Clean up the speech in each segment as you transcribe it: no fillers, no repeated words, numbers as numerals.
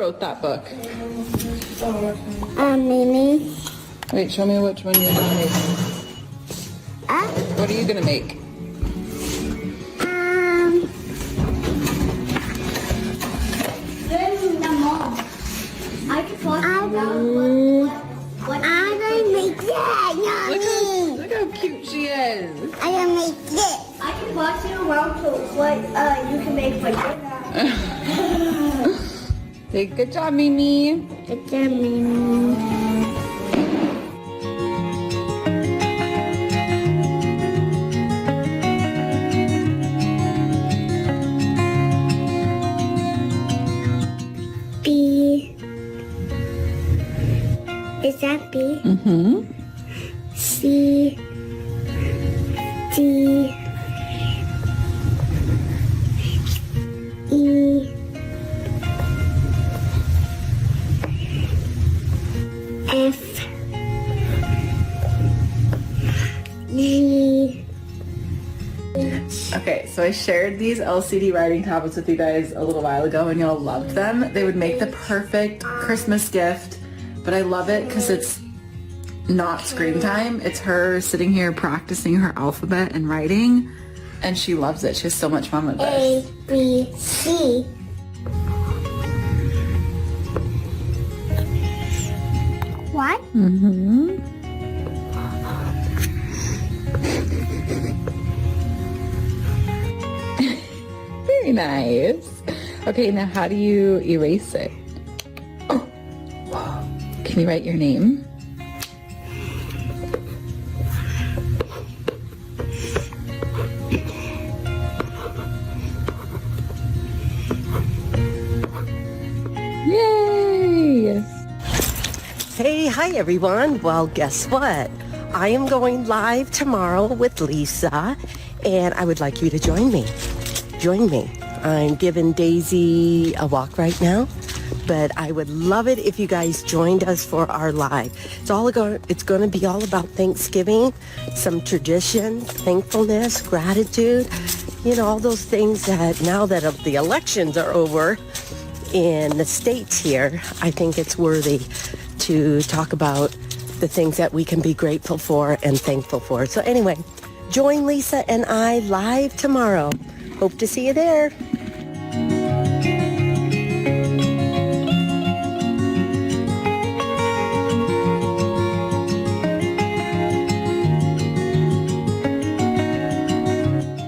wrote that book? Mimi. Wait, show me which one you're gonna make. What are you gonna make? I'm gonna make that. Look how cute she is. I'm gonna make this. I can boss you around to what you can make for dinner. Say good job, Mimi. Good job, Mimi. B. Is that B? Mm-hmm. C. D. E. F. G. Okay, so I shared these LCD writing tablets with you guys a little while ago and y'all loved them. They would make the perfect Christmas gift, but I love it because it's not screen time. It's her sitting here practicing her alphabet and writing, and she loves it. She has so much fun with this. A, B, C. What? Mm-hmm. Very nice. Okay, now how do you erase it? Oh, can you write your name? Yay! Hey, hi everyone. Well, guess what? I am going live tomorrow with Lisa, and I would like you to join me. Join me. I'm giving Daisy a walk right now, but I would love it if you guys joined us for our live. It's going to be all about Thanksgiving, some tradition, thankfulness, gratitude, you know, all those things that now that the elections are over in the States here, I think it's worthy to talk about the things that we can be grateful for and thankful for. So anyway, join Lisa and I live tomorrow. Hope to see you there.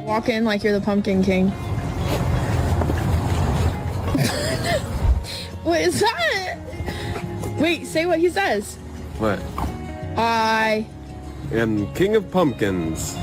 Walk in like you're the Pumpkin King. What is that? Wait, say what he says. What? I am King of Pumpkins.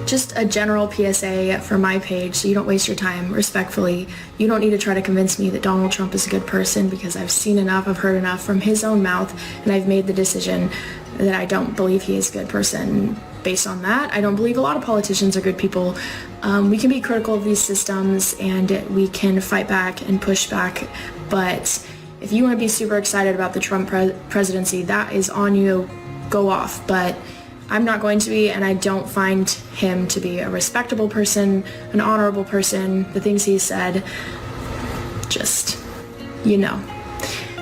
Just a general PSA for my page, so you don't waste your time, respectfully. You don't need to try to convince me that Donald Trump is a good person, because I've seen enough, I've heard enough from his own mouth, and I've made the decision that I don't believe he is a good person. Based on that, I don't believe a lot of politicians are good people. We can be critical of these systems and we can fight back and push back, but if you want to be super excited about the Trump presidency, that is on you, go off. But I'm not going to be, and I don't find him to be a respectable person, an honorable person. The things he said, just, you know.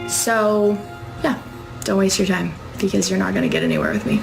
So, yeah, don't waste your time, because you're not going to get anywhere with me.